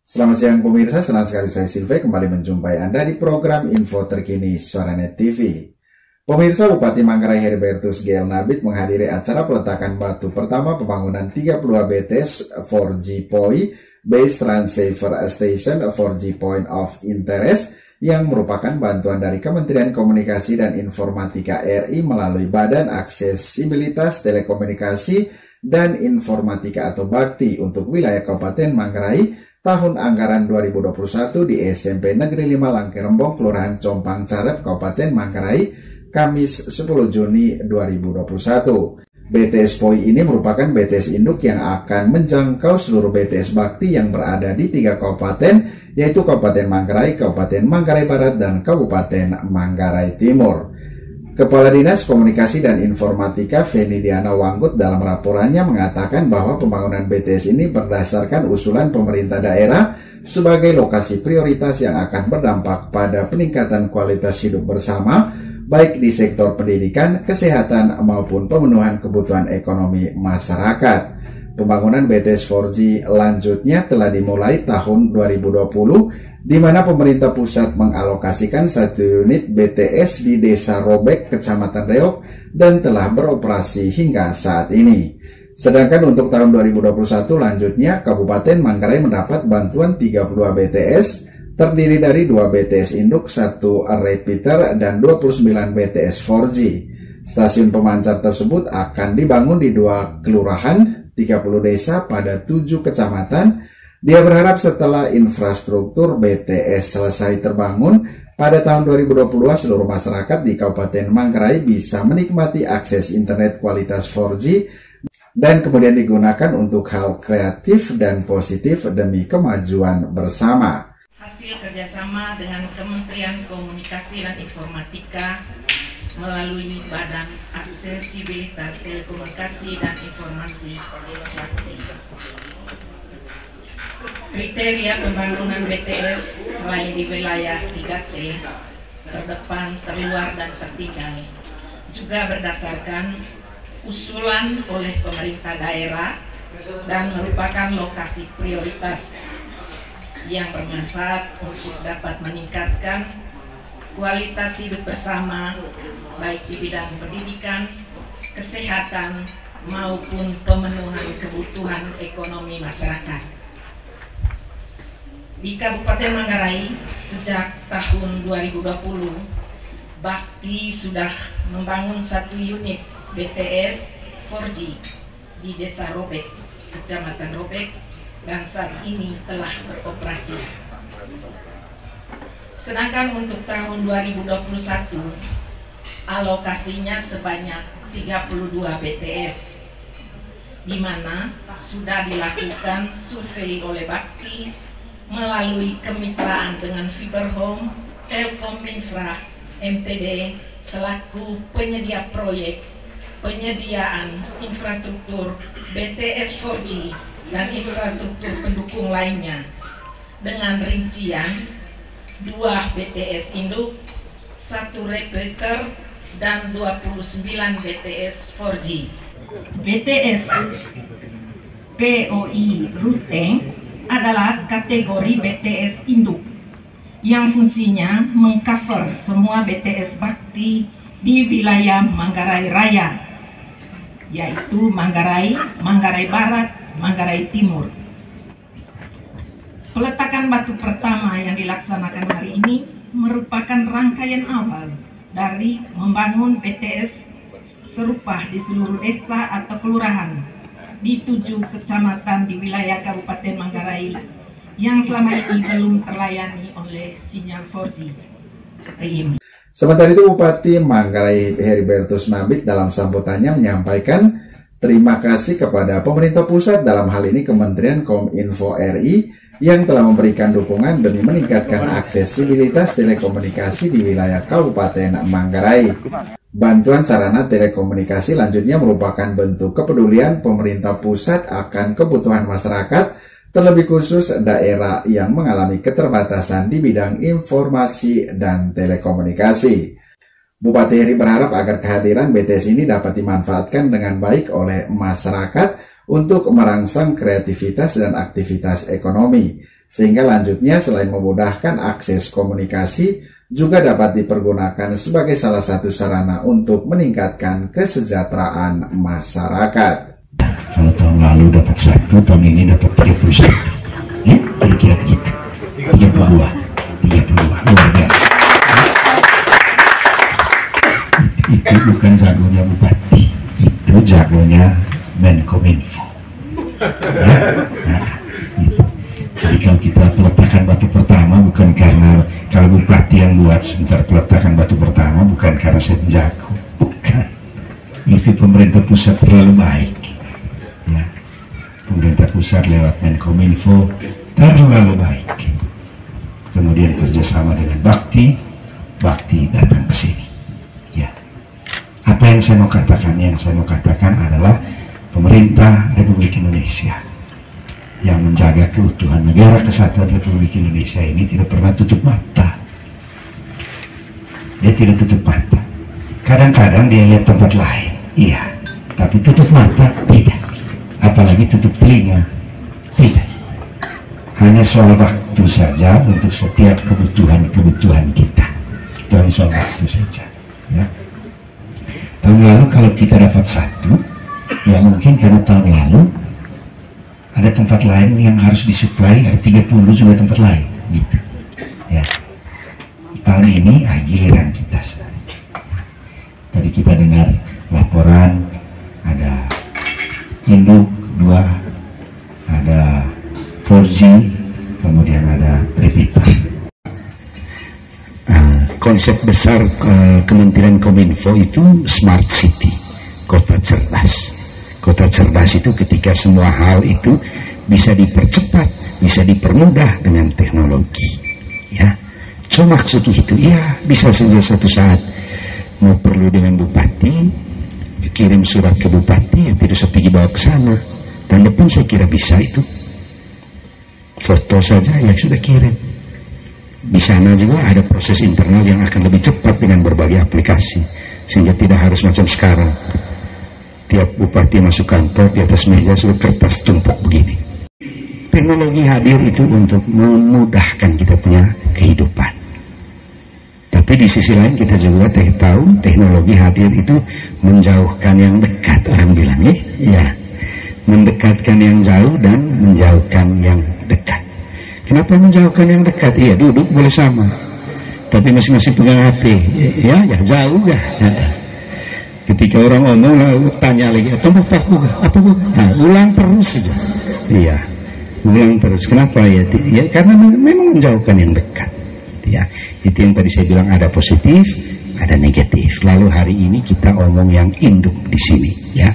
Selamat siang pemirsa, senang sekali saya Silve kembali menjumpai Anda di program info terkini Suaranet TV. Pemirsa, Bupati Manggarai Heribertus GL Nabit menghadiri acara peletakan batu pertama pembangunan 32 BTS 4G POI Base Transceiver Station 4G Point of Interest yang merupakan bantuan dari Kementerian Komunikasi dan Informatika RI melalui Badan Aksesibilitas Telekomunikasi dan Informatika atau BAKTI untuk wilayah Kabupaten Manggarai tahun anggaran 2021 di SMP Negeri 5 Langkerembong, Kelurahan Compang Carep, Kabupaten Manggarai, Kamis 10 Juni 2021. BTS POI ini merupakan BTS induk yang akan menjangkau seluruh BTS Bakti yang berada di 3 kabupaten, yaitu Kabupaten Manggarai, Kabupaten Manggarai Barat, dan Kabupaten Manggarai Timur. Kepala Dinas Komunikasi dan Informatika Feni Diana Wanggut dalam laporannya mengatakan bahwa pembangunan BTS ini berdasarkan usulan pemerintah daerah sebagai lokasi prioritas yang akan berdampak pada peningkatan kualitas hidup bersama, baik di sektor pendidikan, kesehatan, maupun pemenuhan kebutuhan ekonomi masyarakat. Pembangunan BTS 4G lanjutnya telah dimulai tahun 2020, di mana pemerintah pusat mengalokasikan 1 unit BTS di Desa Robek, Kecamatan Reok, dan telah beroperasi hingga saat ini. Sedangkan untuk tahun 2021 lanjutnya, Kabupaten Manggarai mendapat bantuan 32 BTS, terdiri dari 2 BTS induk, 1 repeater, dan 29 BTS 4G. Stasiun pemancar tersebut akan dibangun di 2 kelurahan, 30 desa pada 7 kecamatan. Dia berharap setelah infrastruktur BTS selesai terbangun pada tahun 2020, seluruh masyarakat di Kabupaten Manggarai bisa menikmati akses internet kualitas 4G dan kemudian digunakan untuk hal kreatif dan positif demi kemajuan bersama. Hasil kerjasama dengan Kementerian Komunikasi dan Informatika melalui Badan Aksesibilitas Telekomunikasi dan Informasi BAKTI. Kriteria pembangunan BTS selain di wilayah 3T, terdepan, terluar, dan tertinggal, juga berdasarkan usulan oleh pemerintah daerah dan merupakan lokasi prioritas yang bermanfaat untuk dapat meningkatkan kualitas hidup bersama, baik di bidang pendidikan, kesehatan, maupun pemenuhan kebutuhan ekonomi masyarakat. Di Kabupaten Manggarai, sejak tahun 2020, BAKTI sudah membangun 1 unit BTS 4G di Desa Robek, Kecamatan Robek, dan saat ini telah beroperasi. Sedangkan untuk tahun 2021, alokasinya sebanyak 32 BTS, di mana sudah dilakukan survei oleh BAKTI melalui kemitraan dengan Fiberhome, Telkom Infra, MTD, selaku penyedia proyek penyediaan infrastruktur BTS 4G dan infrastruktur pendukung lainnya, dengan rincian 2 BTS induk, 1 repeater, dan 29 BTS 4G. BTS POI Ruteng adalah kategori BTS induk yang fungsinya mengcover semua BTS Bakti di wilayah Manggarai Raya, yaitu Manggarai, Manggarai Barat, Manggarai Timur. Peletakan batu pertama yang dilaksanakan hari ini merupakan rangkaian awal dari membangun BTS serupa di seluruh desa atau kelurahan di 7 kecamatan di wilayah Kabupaten Manggarai yang selama ini belum terlayani oleh sinyal 4G. Sementara itu, Bupati Manggarai Heribertus Nabit dalam sambutannya menyampaikan terima kasih kepada pemerintah pusat, dalam hal ini Kementerian Kominfo RI, yang telah memberikan dukungan demi meningkatkan aksesibilitas telekomunikasi di wilayah Kabupaten Manggarai. Bantuan sarana telekomunikasi lanjutnya merupakan bentuk kepedulian pemerintah pusat akan kebutuhan masyarakat, terlebih khusus daerah yang mengalami keterbatasan di bidang informasi dan telekomunikasi. Bupati Heri berharap agar kehadiran BTS ini dapat dimanfaatkan dengan baik oleh masyarakat untuk merangsang kreativitas dan aktivitas ekonomi. Sehingga lanjutnya selain memudahkan akses komunikasi, juga dapat dipergunakan sebagai salah satu sarana untuk meningkatkan kesejahteraan masyarakat. Kalau tahun lalu dapat 1, tahun ini dapat 31. Ya, kira-kira begitu. 32. Luar biasa. Itu bukan jagonya bupati, itu jagonya Menkominfo. Ya? Nah, gitu. Jadi kalau kita peletakan batu pertama bukan karena kalau bupati yang buat sebentar peletakan batu pertama bukan karena saya jago, bukan. Itu pemerintah pusat terlalu baik. Ya. Pemerintah pusat lewat Menkominfo terlalu baik. Kemudian kerjasama dengan Bakti datang ke sini. Ya. Apa yang saya mau katakan? Yang saya mau katakan adalah pemerintah Republik Indonesia yang menjaga keutuhan negara kesatuan Republik Indonesia ini tidak pernah tutup mata. Dia tidak tutup mata. Kadang-kadang dia lihat tempat lain, iya, tapi tutup mata tidak. Apalagi tutup telinga tidak. Hanya soal waktu saja untuk setiap kebutuhan kita. Itu hanya soal waktu saja. Ya. Tahun lalu kalau kita dapat 1, ya mungkin karena tahun lalu ada tempat lain yang harus disuplai, ada 30 juga tempat lain, gitu. Ya. Tahun ini giliran kita. Tadi kita dengar laporan ada induk 2, ada 4G, kemudian ada repeater. Konsep besar Kementerian Kominfo itu Smart City, kota cerdas. Kota cerdas itu ketika semua hal itu bisa dipercepat, bisa dipermudah dengan teknologi. Ya, so maksud itu, ya bisa saja suatu saat mau perlu dengan bupati, kirim surat ke bupati, ya tidak usah pergi bawa ke sana. Dan depan saya kira bisa itu. Foto saja ya sudah kirim. Di sana juga ada proses internal yang akan lebih cepat dengan berbagai aplikasi, sehingga tidak harus macam sekarang. Tiap bupati masuk kantor, di atas meja sudah kertas tumpuk begini. Teknologi hadir itu untuk memudahkan kita punya kehidupan. Tapi di sisi lain kita juga tahu teknologi hadir itu menjauhkan yang dekat, orang bilang ya, mendekatkan yang jauh dan menjauhkan yang dekat. Kenapa menjauhkan yang dekat? Iya, duduk boleh sama, tapi masing-masing pegang HP, ya jauh ya. Ketika orang ngomong tanya lagi, apa bukan? Nah, ulang terus saja. Iya, ulang terus. Kenapa ya? Ya karena memang menjauhkan yang dekat. Ya, itu yang tadi saya bilang ada positif, ada negatif. Lalu hari ini kita omong yang induk di sini. Ya,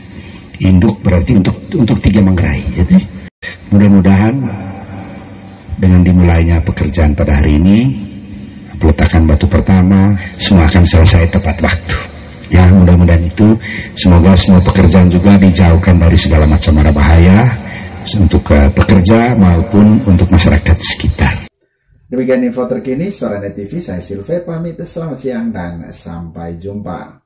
induk berarti untuk 3 Manggarai. Gitu. Mudah-mudahan dengan dimulainya pekerjaan pada hari ini, peletakan batu pertama, semua akan selesai tepat waktu. Ya, mudah-mudahan itu, semoga semua pekerjaan juga dijauhkan dari segala macam mara bahaya untuk pekerja maupun untuk masyarakat sekitar. Demikian info terkini Suara Net TV, saya Silve pamit, selamat siang dan sampai jumpa.